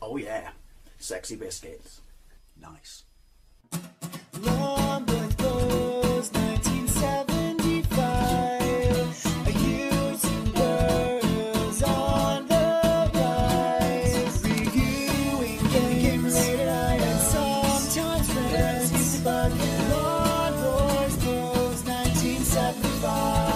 Oh yeah, sexy biscuits. Nice. Long Boys, 1975. YouTubers on the rise. Reviewing games late at night and sometimes friends. But Long Boys, 1975.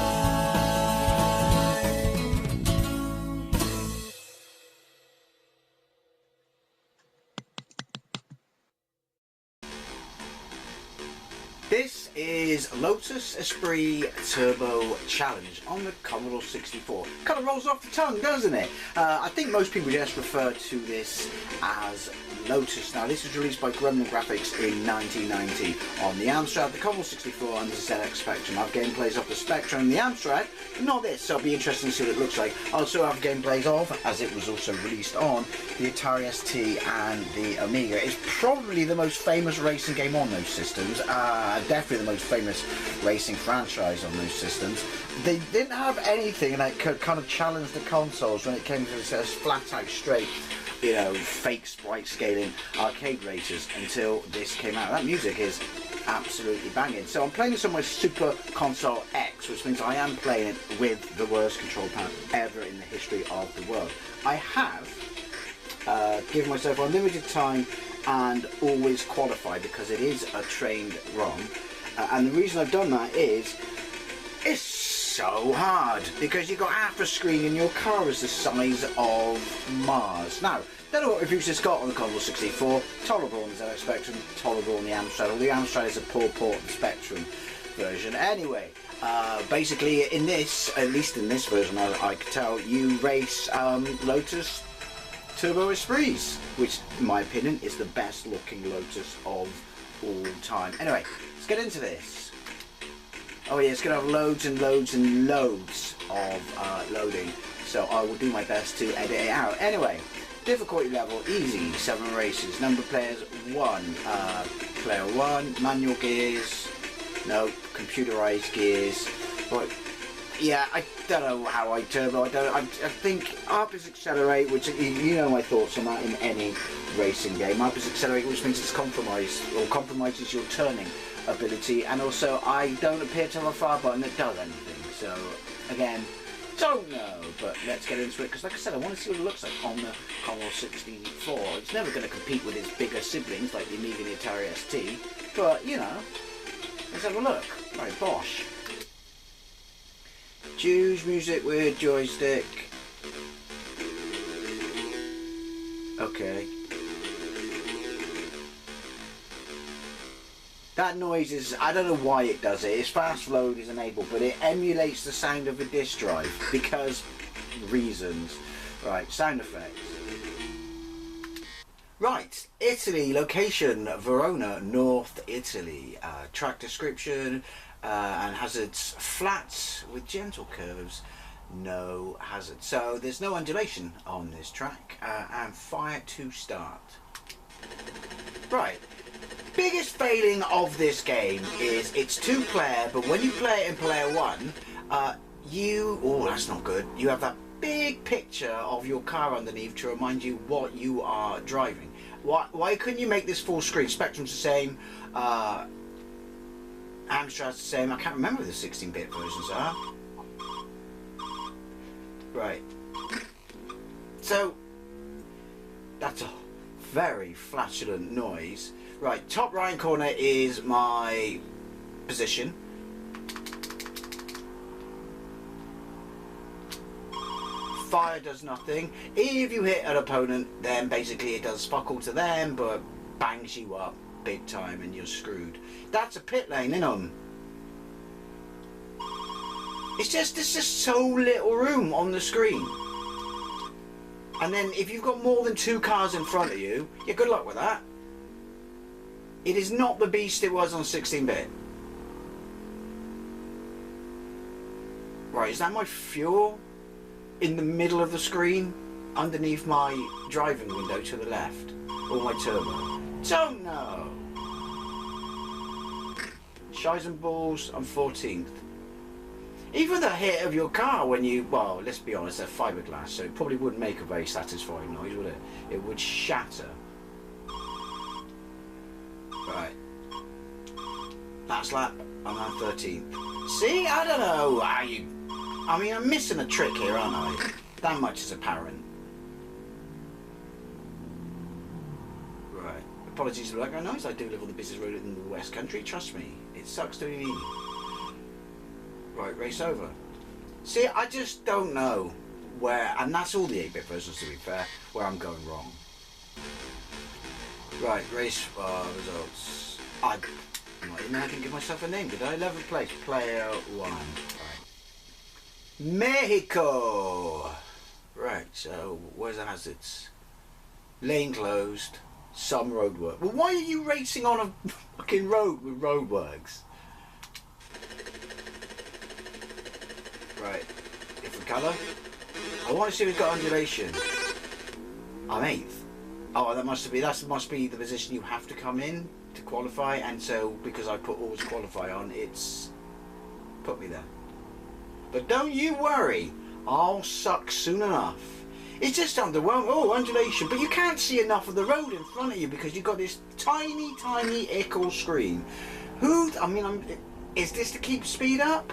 This is Lotus Esprit Turbo Challenge on the Commodore 64. Kind of rolls off the tongue, doesn't it? I think most people just refer to this as Lotus. Now, this was released by Gremlin Graphics in 1990 on the Amstrad, the Commodore 64 and the ZX Spectrum. I have gameplays of the Spectrum and the Amstrad, but not this, so it'll be interesting to see what it looks like. I also have gameplays of, as it was also released on, the Atari ST and the Amiga. It's probably the most famous racing game on those systems. Definitely the most famous racing franchise on those systems. They didn't have anything that could kind of challenge the consoles when it came to this flat out straight, you know, fake sprite scaling arcade racers until this came out. That music is absolutely banging. So I'm playing this on my Super Console X, which means I am playing it with the worst control panel ever in the history of the world. I have given myself unlimited time and always qualify because it is a trained ROM, and the reason I've done that is it's so hard because you've got half a screen and your car is the size of Mars. Now, don't know what reviews it's got on the Commodore 64, tolerable on the ZX Spectrum, tolerable on the Amstrad. Well, the Amstrad is a poor port of the Spectrum version. Anyway, basically in this, at least in this version I could tell, you race Lotus Turbo Esprits, which in my opinion is the best looking Lotus of all time. Anyway, let's get into this. Oh yeah, it's going to have loads and loads and loads of loading, so I will do my best to edit it out. Anyway, difficulty level, easy, 7 races, number of players 1, player 1, manual gears, no, computerized gears, but yeah, I don't know how I turbo. I think up is accelerate, which you know my thoughts on that in any racing game. Up is accelerate, which means it's compromised or compromises your turning ability, and also I don't appear to have a fire button that does anything. So again, don't know, but let's get into it because, like I said, I want to see what it looks like on the Commodore 64. It's never going to compete with its bigger siblings like the Amiga and the Atari ST, but you know, let's have a look. Right, Bosch. Choose music with joystick. Okay. That noise is, I don't know why it does it. Its fast load is enabled, but it emulates the sound of a disk drive because reasons. Right, sound effects. Right, Italy, location, Verona, North Italy. Track description. And hazards, flat with gentle curves, no hazard. So there's no undulation on this track, and fire to start. Right, biggest failing of this game is it's 2-player, but when you play it in player 1, oh, that's not good. You have that big picture of your car underneath to remind you what you are driving. Why couldn't you make this full screen? Spectrum's the same. Amstrad's the same. I can't remember the 16-bit versions are. Right. So that's a very flatulent noise. Right, top right corner is my position. Fire does nothing. If you hit an opponent, then basically it does fuck all to them, but bangs you up big time and you're screwed. That's a pit lane, isn't it? There's just so little room on the screen. And then if you've got more than 2 cars in front of you, yeah, good luck with that. It is not the beast it was on 16-bit. Right, is that my fuel in the middle of the screen underneath my driving window to the left? Or my turbo? Don't know. Shies and balls, I'm 14th. Even the hit of your car when you, well, let's be honest, they're fiberglass, so it probably wouldn't make a very satisfying noise, would it? It would shatter. Right. Last lap, I'm on 13th. See, I don't know how you... I mean, I'm missing a trick here, aren't I? That much is apparent. Right. Apologies for the background noise. I do live on the business road in the West Country. Trust me, it sucks to be me. Right, race over. See, I just don't know where, and that's all the 8-bit versions to be fair, where I'm going wrong. Right, race results. I can give myself a name, did I? 11th place, player 1. Right. Mexico! Right, so where's the hazards? Lane closed, some road work. Well, why are you racing on a fucking road with roadworks? Right, different colour. I want to see if we've got undulation. I'm 8th. Oh, that must be the position you have to come in to qualify, and so because I put always qualify on, it's put me there. But don't you worry, I'll suck soon enough. It's just underwhelming. Oh, undulation, but you can't see enough of the road in front of you because you've got this tiny ickle screen. Is this to keep speed up?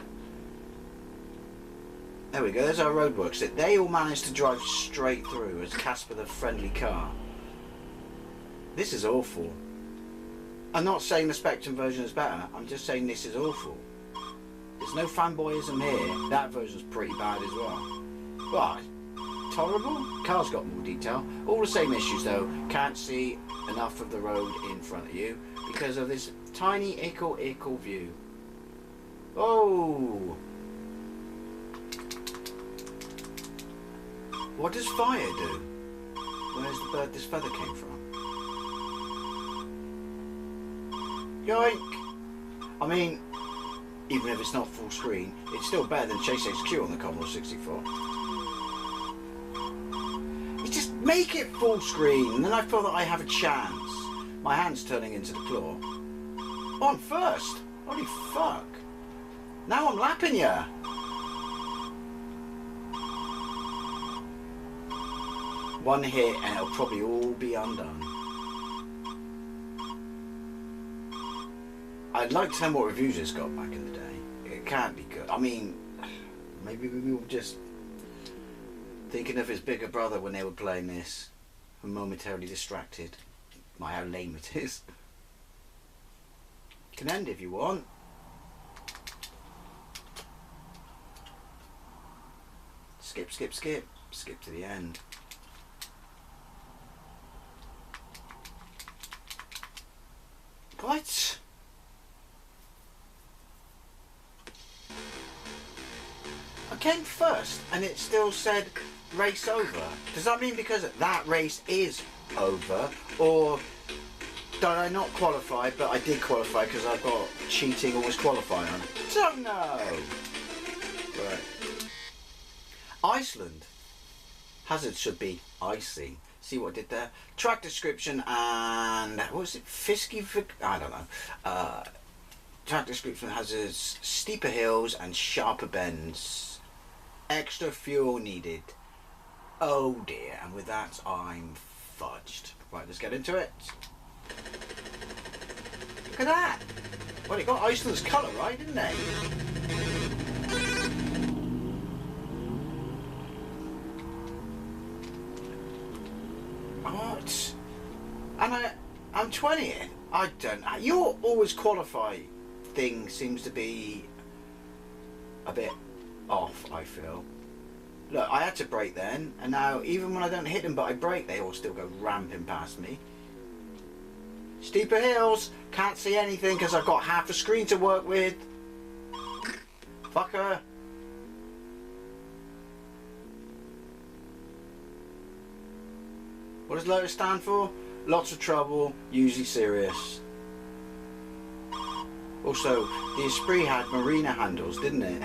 There we go, there's our roadworks. They all managed to drive straight through as Casper the friendly car. This is awful. I'm not saying the Spectrum version is better, I'm just saying this is awful. There's no fanboyism here. That version's pretty bad as well. But, tolerable? Car's got more detail. All the same issues though. Can't see enough of the road in front of you because of this tiny ickle view. Oh! What does fire do? Where's the bird this feather came from? Yoink! I mean, even if it's not full screen, it's still better than Chase HQ on the Commodore 64. It's just make it full screen, and then I feel that I have a chance. My hand's turning into the claw. Oh, I'm first! Holy fuck! Now I'm lapping ya! One hit and it'll probably all be undone. I'd like to know what reviews it's got back in the day. It can't be good. I mean, maybe we were just thinking of his bigger brother when they were playing this and momentarily distracted by how lame it is. Can end if you want. Skip to the end. What? I came first and it still said race over. Does that mean because that race is over, or did I not qualify but I did qualify because I've got cheating always qualify on? Don't know. Right. Iceland. Hazard should be icy. See what I did there? Track description and what was it? I don't know. Track description has its steeper hills and sharper bends. Extra fuel needed. Oh dear, and with that I'm fudged. Right, let's get into it. Look at that! Well, it got Iceland's colour right, didn't they? What? And I'm 20th. I don't know. Your always qualify thing seems to be a bit off, I feel. Look, I had to brake then, and now even when I don't hit them but I brake, they all still go ramping past me. Steeper hills, can't see anything because I've got half a screen to work with. Fucker. What does Lotus stand for? Lots of trouble, usually serious. Also, the Esprit had marina handles, didn't it?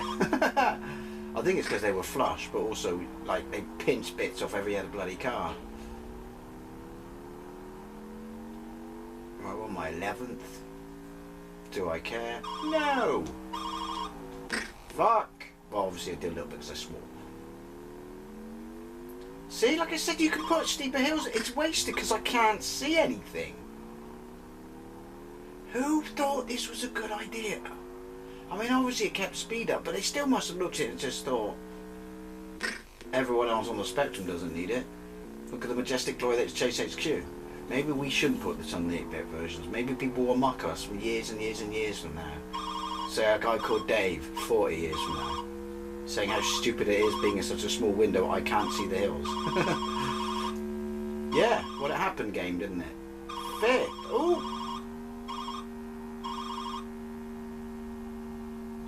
I think it's because they were flush, but also, like, they pinched bits off every other bloody car. Right, well, my 11th. Do I care? No! Fuck! Well, obviously I did a little bit because I swore. See, like I said, you can put steeper hills. It's wasted because I can't see anything. Who thought this was a good idea? I mean, obviously it kept speed up, but they still must have looked at it and just thought, everyone else on the spectrum doesn't need it. Look at the majestic glory that's Chase HQ. Maybe we shouldn't put this on the 8-bit versions. Maybe people will mock us for years and years and years from now. Say a guy called Dave, 40 years from now, saying how stupid it is being in such a small window I can't see the hills. Yeah, well it happened game, didn't it? Fair. Ooh.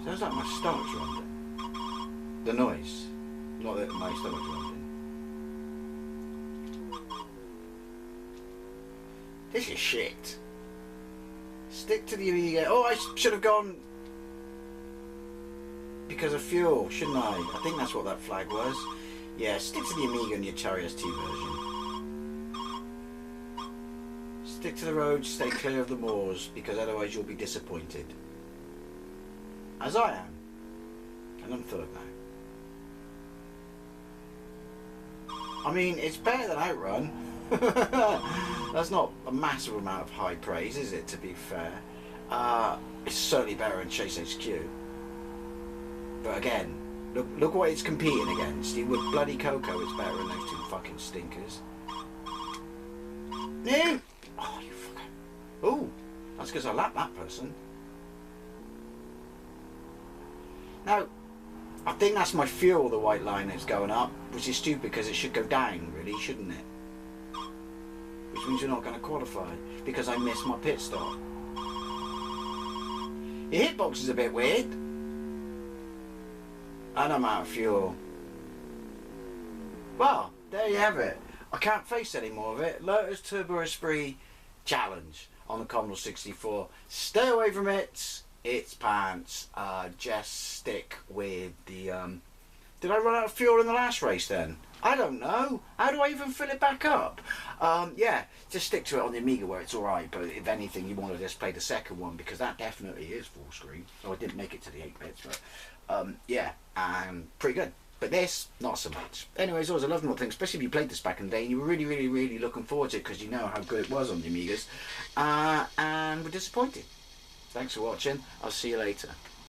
Sounds like my stomach's rumbling. The noise. Not that my stomach's rumbling. This is shit. Stick to the Amiga. Oh, I should have gone because of fuel, shouldn't I? I think that's what that flag was. Yeah, stick to the Amiga and your Atari ST version. Stick to the road, stay clear of the moors, because otherwise you'll be disappointed. As I am. And I'm third now. I mean, it's better than Outrun. That's not a massive amount of high praise, is it, to be fair? It's certainly better than Chase HQ. But again, look what it's competing against. With bloody Coco, it's better than those two fucking stinkers. No! Oh, you fucker. Oh, that's because I lapped that person. Now, I think that's my fuel, the white line that's going up, which is stupid because it should go down, really, shouldn't it? Which means you're not going to qualify because I missed my pit stop. Your hitbox is a bit weird. And I'm out of fuel. Well, there you have it. I can't face any more of it. Lotus Turbo Esprit Challenge on the Commodore 64. Stay away from it. It's pants. Just stick with the... Did I run out of fuel in the last race then? I don't know. How do I even fill it back up? Yeah, just stick to it on the Amiga where it's alright, but if anything you want to just play the second one because that definitely is full screen. So I didn't make it to the 8-bits, but yeah, pretty good. But this, not so much. Anyways, always a lovely little thing, especially if you played this back in the day and you were really, really, really looking forward to it because you know how good it was on the Amigas, and were disappointed. Thanks for watching. I'll see you later.